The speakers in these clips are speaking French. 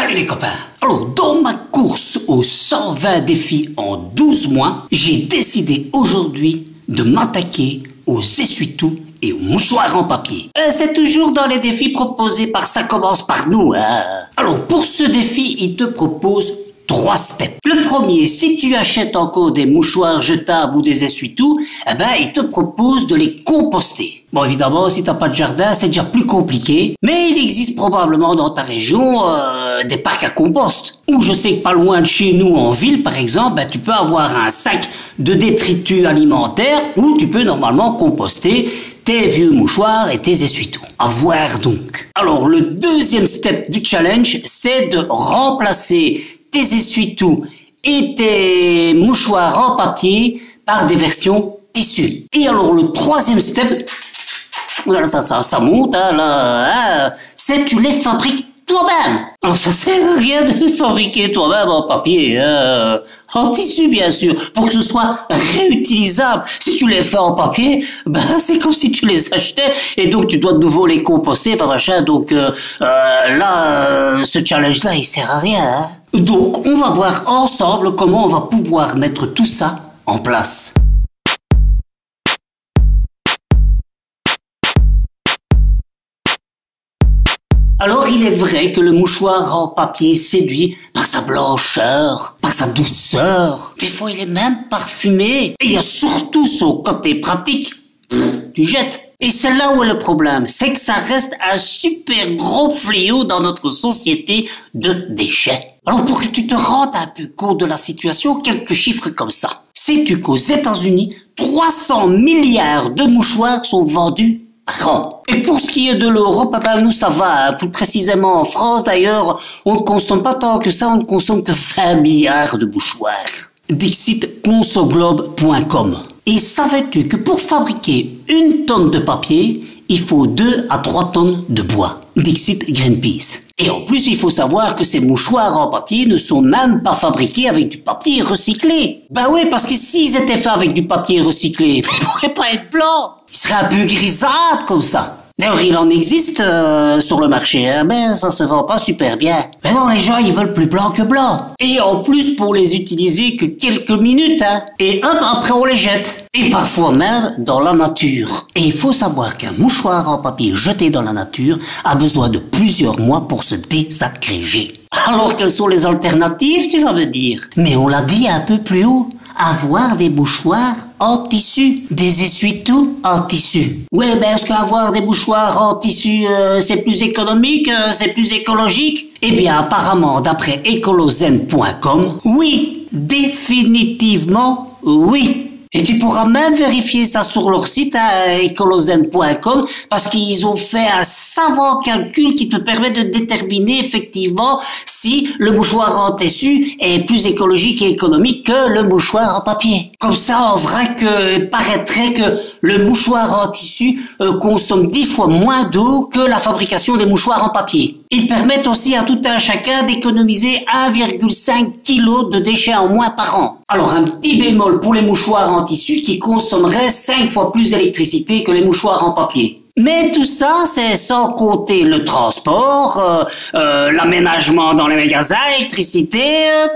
Salut les copains. Alors, dans ma course aux 120 défis en 12 mois, j'ai décidé aujourd'hui de m'attaquer aux essuie-tout et aux mouchoirs en papier. C'est toujours dans les défis proposés par Ça commence par nous, hein. Alors, pour ce défi, il te propose 3 steps. Le premier, si tu achètes encore des mouchoirs jetables ou des essuie-tout, il te propose de les composter. Bon, évidemment, si t'as pas de jardin, c'est déjà plus compliqué, mais il existe probablement dans ta région des parcs à compost. Ou je sais que pas loin de chez nous, en ville par exemple, tu peux avoir un sac de détritus alimentaires où tu peux normalement composter tes vieux mouchoirs et tes essuie-tout. À voir donc. Alors, le deuxième step du challenge, c'est de remplacer tes essuie-tout et tes mouchoirs en papier par des versions tissu. Et alors le troisième step, ça monte, c'est tu les fabriques toi-même. Alors ça sert à rien de les fabriquer toi-même en papier, en tissu bien sûr, pour que ce soit réutilisable. Si tu les fais en papier, c'est comme si tu les achetais et donc tu dois de nouveau les composter, donc ce challenge-là il sert à rien, hein. Donc on va voir ensemble comment on va pouvoir mettre tout ça en place. Alors il est vrai que le mouchoir en papier séduit par sa blancheur, par sa douceur. Des fois il est même parfumé. Et il y a surtout son côté pratique. Tu jettes. Et c'est là où est le problème. C'est que ça reste un super gros fléau dans notre société de déchets. Alors pour que tu te rendes un peu compte de la situation, quelques chiffres comme ça. Sais-tu qu'aux États-Unis, 300 milliards de mouchoirs sont vendus par an. Et pour ce qui est de l'Europe, nous ça va. Plus précisément en France d'ailleurs, on ne consomme pas tant que ça, on ne consomme que 20 milliards de mouchoirs. Dixit consoglobe.com. Et savais-tu que pour fabriquer 1 tonne de papier, il faut 2 à 3 tonnes de bois? Dixit Greenpeace. Et en plus, il faut savoir que ces mouchoirs en papier ne sont même pas fabriqués avec du papier recyclé. Oui, parce que s'ils étaient faits avec du papier recyclé, ils pourraient pas être blancs. Ils seraient un peu grisâtres comme ça. D'ailleurs, il en existe sur le marché, mais ça se vend pas super bien. Mais non, les gens, ils veulent plus blanc que blanc. Et en plus, pour les utiliser que quelques minutes, Et hop, après on les jette. Et parfois même dans la nature. Et il faut savoir qu'un mouchoir en papier jeté dans la nature a besoin de plusieurs mois pour se désagréger. Alors, quelles sont les alternatives, tu vas me dire? Mais on l'a dit un peu plus haut. Avoir des mouchoirs en tissu, des essuie-tout en tissu. Oui, est-ce qu'avoir des mouchoirs en tissu, c'est plus économique, c'est plus écologique? Eh bien, apparemment, d'après ecolozen.com, oui, définitivement, oui. Et tu pourras même vérifier ça sur leur site, ecolozen.com, parce qu'ils ont fait un savant calcul qui te permet de déterminer effectivement si le mouchoir en tissu est plus écologique et économique que le mouchoir en papier. Comme ça, en vrai paraîtrait que le mouchoir en tissu consomme 10 fois moins d'eau que la fabrication des mouchoirs en papier. Ils permettent aussi à tout un chacun d'économiser 1,5 kg de déchets en moins par an. Alors un petit bémol pour les mouchoirs en tissu qui consommeraient 5 fois plus d'électricité que les mouchoirs en papier. Mais tout ça, c'est sans compter le transport, l'aménagement dans les magasins, l'électricité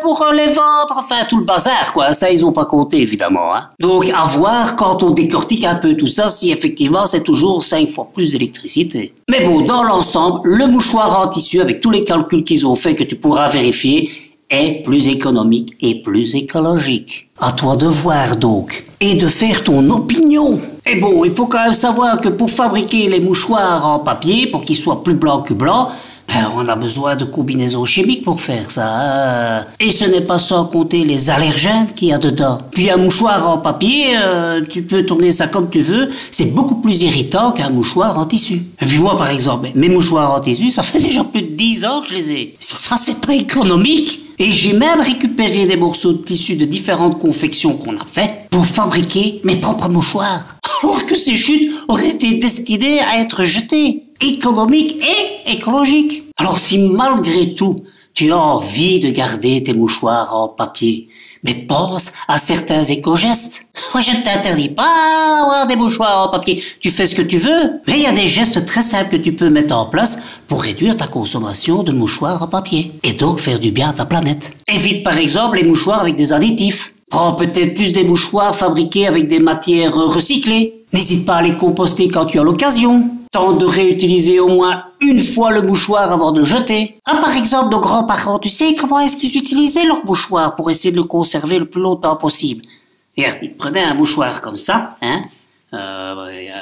pour les vendre, enfin tout le bazar quoi. Ça ils ont pas compté évidemment. Donc à voir quand on décortique un peu tout ça si effectivement c'est toujours 5 fois plus d'électricité. Mais bon, dans l'ensemble, le mouchoir en tissu avec tous les calculs qu'ils ont fait que tu pourras vérifier est plus économique et plus écologique. À toi de voir donc et de faire ton opinion. Et bon, il faut quand même savoir que pour fabriquer les mouchoirs en papier, pour qu'ils soient plus blancs que blancs, on a besoin de combinaisons chimiques pour faire ça. Et ce n'est pas sans compter les allergènes qu'il y a dedans. Puis un mouchoir en papier, tu peux tourner ça comme tu veux, c'est beaucoup plus irritant qu'un mouchoir en tissu. Et puis moi par exemple, mes mouchoirs en tissu, ça fait déjà plus de 10 ans que je les ai. Ça c'est pas économique. Et j'ai même récupéré des morceaux de tissu de différentes confections qu'on a fait pour fabriquer mes propres mouchoirs. Alors que ces chutes auraient été destinées à être jetées. Économique et écologique. Alors si malgré tout, tu as envie de garder tes mouchoirs en papier, Mais pense à certains éco-gestes. Moi, je ne t'interdis pas d'avoir des mouchoirs en papier. Tu fais ce que tu veux. Mais il y a des gestes très simples que tu peux mettre en place pour réduire ta consommation de mouchoirs en papier. Et donc faire du bien à ta planète. Évite par exemple les mouchoirs avec des additifs. Prends peut-être plus des mouchoirs fabriqués avec des matières recyclées. N'hésite pas à les composter quand tu as l'occasion. Tente de réutiliser au moins une fois le mouchoir avant de le jeter. Ah, par exemple, nos grands-parents, tu sais comment est-ce qu'ils utilisaient leur mouchoir pour essayer de le conserver le plus longtemps possible? Regarde, ils prenaient un mouchoir comme ça, hein,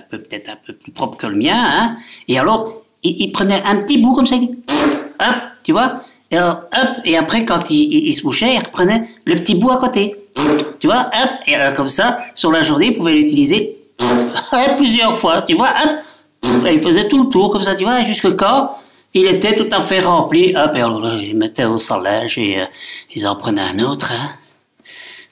peut-être un peu plus propre que le mien, hein, et alors, ils prenaient un petit bout comme ça, hop, tu vois, et alors, hop, et après, quand ils se mouchaient, ils reprenaient le petit bout à côté, tu vois, hop, et alors, comme ça, sur la journée, ils pouvaient l'utiliser plusieurs fois, tu vois, hop, et il faisait tout le tour, comme ça, tu vois, jusque quand il était tout à fait rempli, hop, et alors, ils mettaient au salage et ils en prenaient un autre, hein.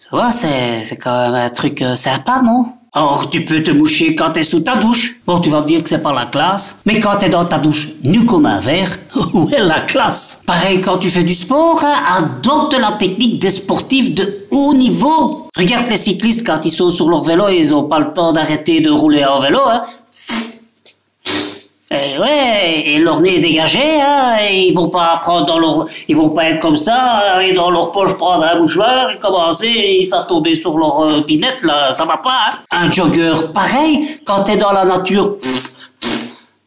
Tu vois, c'est quand même un truc sympa, non? Or, tu peux te moucher quand t'es sous ta douche. Bon, tu vas me dire que c'est pas la classe, mais quand t'es dans ta douche nu comme un verre, où est la classe? Pareil, quand tu fais du sport, hein, adopte la technique des sportifs de haut niveau. Regarde les cyclistes quand ils sont sur leur vélo, ils ont pas le temps d'arrêter de rouler en vélo, hein. Et ouais, et leur nez est dégagé, hein, et ils vont pas être comme ça, aller dans leur poche prendre un mouchoir et commencer, et ça tomber sur leur pinette, là, ça va pas, hein. Un jogger, pareil, quand t'es dans la nature,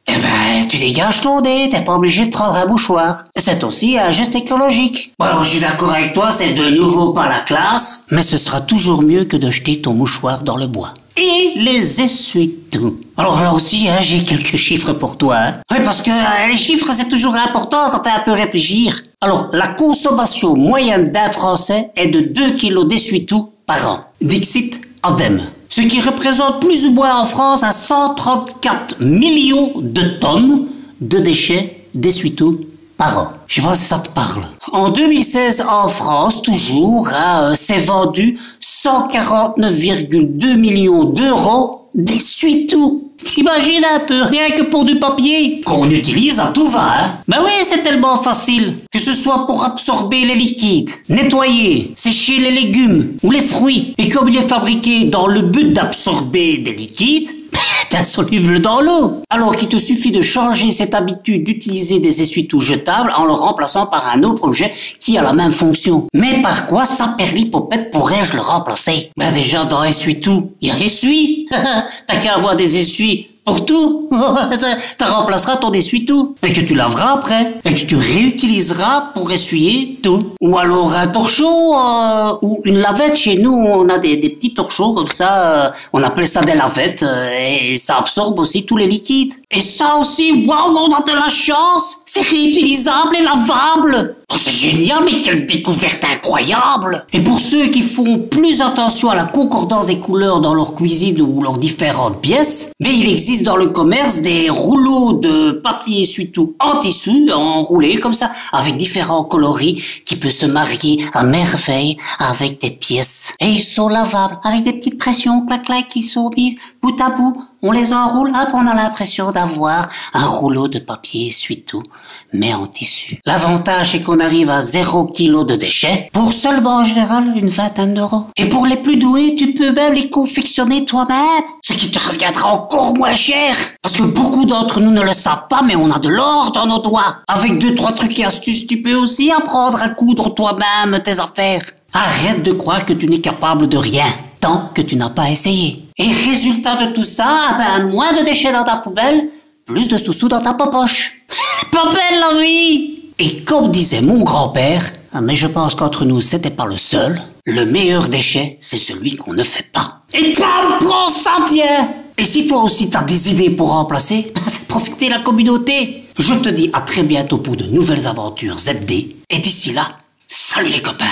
eh ben, tu dégages ton nez, t'es pas obligé de prendre un mouchoir. C'est aussi un geste écologique. Bon, alors, je suis d'accord avec toi, c'est de nouveau pas la classe, mais ce sera toujours mieux que de jeter ton mouchoir dans le bois. Et les essuie-tout. Alors là aussi, hein, j'ai quelques chiffres pour toi. Hein. Oui, parce que les chiffres, c'est toujours important, ça fait un peu réfléchir. Alors, la consommation moyenne d'un Français est de 2 kilos d'essuie-tout par an. Dixit Adem. Ce qui représente plus ou moins en France à 134 millions de tonnes de déchets d'essuie-tout par an. Je sais pas si ça te parle. En 2016, en France, toujours, hein, c'est vendu 149,2 millions d'euros d'essuie-tout. T'imagines un peu, rien que pour du papier qu'on utilise à tout va, hein. Ben oui, c'est tellement facile. Que ce soit pour absorber les liquides, nettoyer, sécher les légumes ou les fruits. Et comme il est fabriqué dans le but d'absorber des liquides, est insoluble dans l'eau. Alors qu'il te suffit de changer cette habitude d'utiliser des essuie-tout jetables en le remplaçant par un autre objet qui a la même fonction. Mais par quoi ça, perlipopette, pourrais-je le remplacer? Ben déjà, dans essuie-tout, il y a essuie. T'as qu'à avoir des essuies pour tout. Ça remplacera ton essuie-tout. Et que tu laveras après. Et que tu réutiliseras pour essuyer tout. Ou alors un torchon ou une lavette. Chez nous, on a des petits torchons comme ça. On appelle ça des lavettes. Et ça absorbe aussi tous les liquides. Et ça aussi, waouh, on a de la chance. C'est réutilisable et lavable. Oh, c'est génial, mais quelle découverte incroyable! Et pour ceux qui font plus attention à la concordance des couleurs dans leur cuisine ou leurs différentes pièces, mais il existe dans le commerce des rouleaux de papier essuie-tout en tissu, enroulés comme ça, avec différents coloris qui peuvent se marier à merveille avec des pièces. Et ils sont lavables, avec des petites pressions clac-clac qui sont mises bout à bout. On les enroule, hop, on a l'impression d'avoir un rouleau de papier essuie-tout, mais en tissu. L'avantage, c'est qu'on arrive à 0 kg de déchets pour seulement en général une vingtaine d'euros. Et pour les plus doués, tu peux même les confectionner toi-même, ce qui te reviendra encore moins cher. Parce que beaucoup d'entre nous ne le savent pas, mais on a de l'or dans nos doigts. Avec 2-3 trucs et astuces, tu peux aussi apprendre à coudre toi-même tes affaires. Arrête de croire que tu n'es capable de rien, tant que tu n'as pas essayé. Et résultat de tout ça, ben, moins de déchets dans ta poubelle, plus de sous-sous dans ta poche. Pas belle la vie! Et comme disait mon grand-père, mais je pense qu'entre nous c'était pas le seul, le meilleur déchet, c'est celui qu'on ne fait pas. Et bam, prends ça, tiens! Et si toi aussi t'as des idées pour remplacer, ben, fais profiter la communauté. Je te dis à très bientôt pour de nouvelles aventures ZD. Et d'ici là, salut les copains!